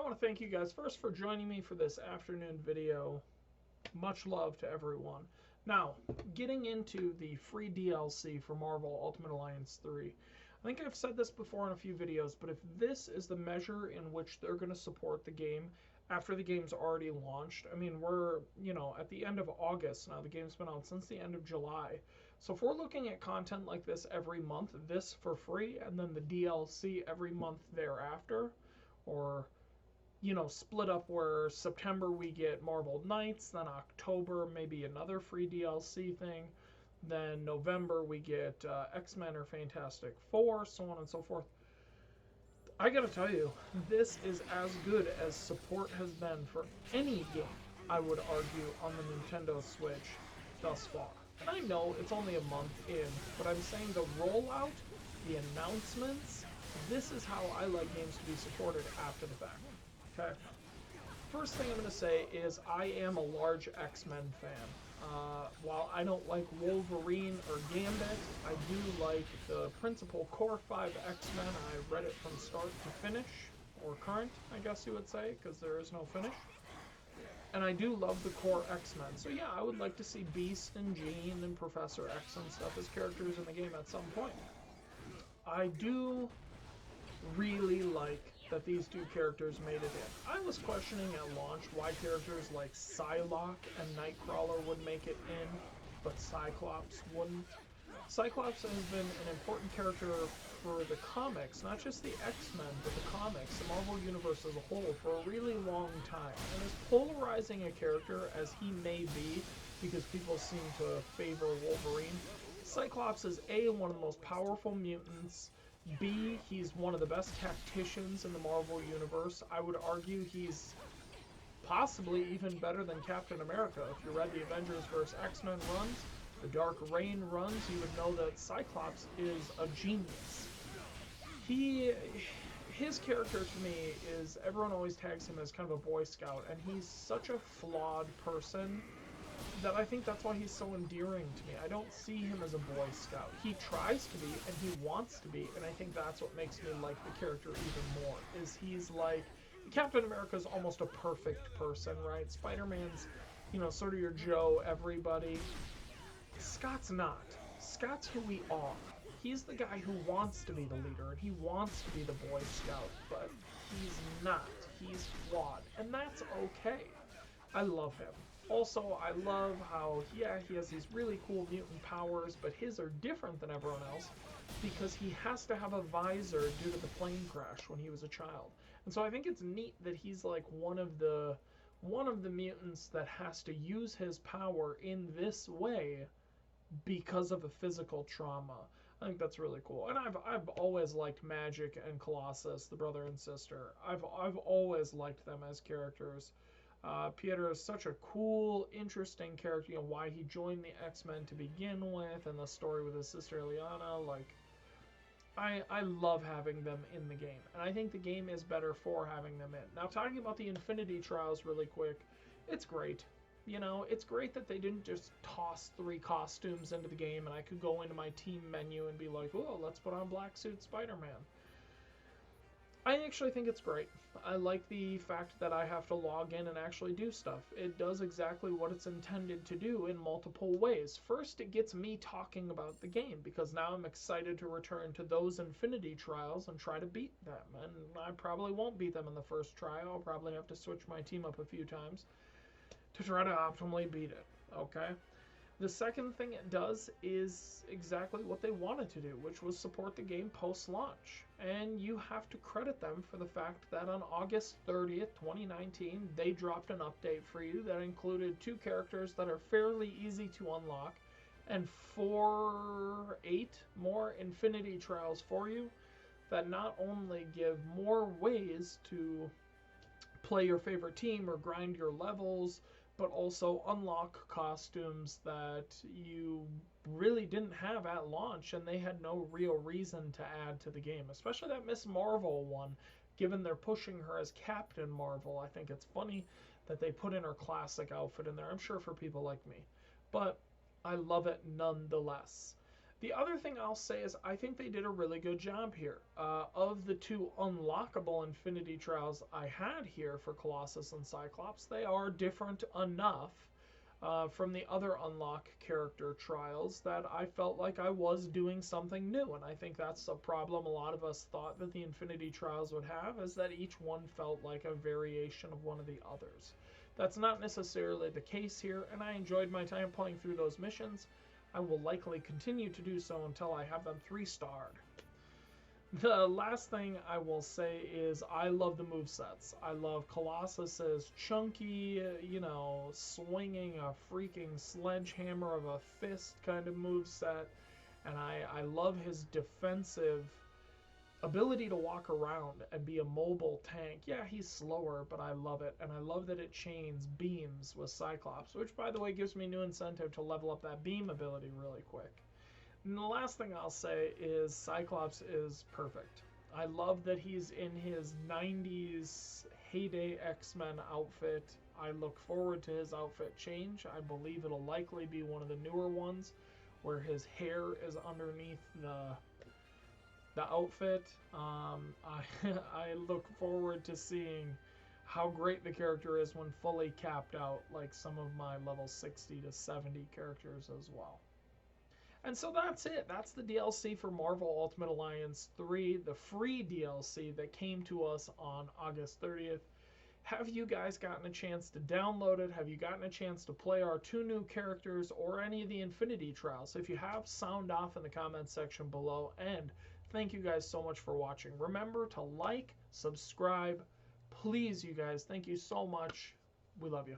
want to thank you guys first for joining me for this afternoon video. Much love to everyone. Now, getting into the free DLC for Marvel Ultimate Alliance 3. I think I've said this before in a few videos, but if this is the measure in which they're going to support the game after the game's already launched, I mean, we're, at the end of August now. The game's been out since the end of July. So if we're looking at content like this every month, this for free, and then the DLC every month thereafter, or split up where September we get Marvel Knights, then October maybe another free DLC thing, then November we get X-Men or Fantastic Four, so on and so forth. I gotta tell you, this is as good as support has been for any game, I would argue, on the Nintendo Switch thus far. And I know it's only a month in, but I'm saying the rollout, the announcements, this is how I like games to be supported after the fact. Okay. First thing I'm going to say is I am a large X-Men fan. While I don't like Wolverine or Gambit, I do like the principal Core 5 X-Men. I read it from start to finish, or current, I guess you would say, because there is no finish. And I do love the core X-Men. So yeah, I would like to see Beast and Jean and Professor X and stuff as characters in the game at some point. I do really like that these two characters made it in. I was questioning at launch why characters like Psylocke and Nightcrawler would make it in, but Cyclops wouldn't. Cyclops has been an important character for the comics, not just the X-Men, but the comics, the Marvel Universe as a whole, for a really long time. And as polarizing a character as he may be, because people seem to favor Wolverine, Cyclops is A, one of the most powerful mutants, B, he's one of the best tacticians in the Marvel Universe. I would argue he's possibly even better than Captain America. If you read the Avengers vs. X-Men runs, the Dark Reign runs, you would know that Cyclops is a genius. His character to me is, everyone always tags him as kind of a Boy Scout, and he's such a flawed person that I think that's why he's so endearing to me. I don't see him as a Boy Scout. He tries to be, and he wants to be, and I think that's what makes me like the character even more, is he's like, Captain America's almost a perfect person, right? Spider-Man's, sort of your Joe, everybody. Scott's not. Scott's who we are. He's the guy who wants to be the leader, and he wants to be the Boy Scout, but he's not. He's flawed, and that's okay. I love him. Also, I love how, he has these really cool mutant powers, but his are different than everyone else because he has to have a visor due to the plane crash when he was a child. And so I think it's neat that he's like one of the mutants that has to use his power in this way because of a physical trauma. I think that's really cool. And I've always liked Magic and Colossus, the brother and sister. I've always liked them as characters. Peter is such a cool, interesting character. Why he joined the X-Men to begin with, and the story with his sister Ileana. Like, I love having them in the game, and I think the game is better for having them in. Now, talking about the Infinity Trials really quick, it's great. It's great that they didn't just toss 3 costumes into the game, and I could go into my team menu and be like, "Oh, let's put on Black Suit Spider-Man." I actually think it's great. I like the fact that I have to log in and actually do stuff. It does exactly what it's intended to do in multiple ways. First, it gets me talking about the game, because now I'm excited to return to those Infinity Trials and try to beat them. And I probably won't beat them in the first try. I'll probably have to switch my team up a few times to try to optimally beat it. Okay? The second thing it does is exactly what they wanted to do, which was support the game post-launch. And you have to credit them for the fact that on August 30th, 2019, they dropped an update for you that included 2 characters that are fairly easy to unlock, and 8 more Infinity Trials for you that not only give more ways to play your favorite team or grind your levels, but also unlock costumes that you really didn't have at launch, and they had no real reason to add to the game, especially that Miss Marvel one, given they're pushing her as Captain Marvel. I think it's funny that they put in her classic outfit in there, I'm sure for people like me, but I love it nonetheless. The other thing I'll say is I think they did a really good job here. Of the two unlockable Infinity Trials I had here for Colossus and Cyclops, they are different enough from the other unlock character trials that I felt like I was doing something new. And I think that's a problem a lot of us thought that the Infinity Trials would have, is that each one felt like a variation of one of the others. That's not necessarily the case here, and I enjoyed my time playing through those missions. I will likely continue to do so until I have them 3-starred. The last thing I will say is I love the movesets. I love Colossus's chunky, swinging a freaking sledgehammer of a fist kind of moveset. And I love his defensive ability to walk around and be a mobile tank. Yeah, he's slower, but I love it. And I love that it chains beams with Cyclops, which, by the way, gives me new incentive to level up that beam ability really quick. And the last thing I'll say is Cyclops is perfect. I love that he's in his 90s heyday X-Men outfit. I look forward to his outfit change. I believe it'll likely be one of the newer ones where his hair is underneath the outfit. I look forward to seeing how great the character is when fully capped out, like some of my level 60 to 70 characters as well. And so that's it. That's the DLC for Marvel Ultimate Alliance 3, the free DLC that came to us on August 30th. Have you guys gotten a chance to download it? Have you gotten a chance to play our 2 new characters or any of the Infinity Trials? If you have, sound off in the comments section below. And thank you guys so much for watching. Remember to like, subscribe. Please, you guys, thank you so much. We love you.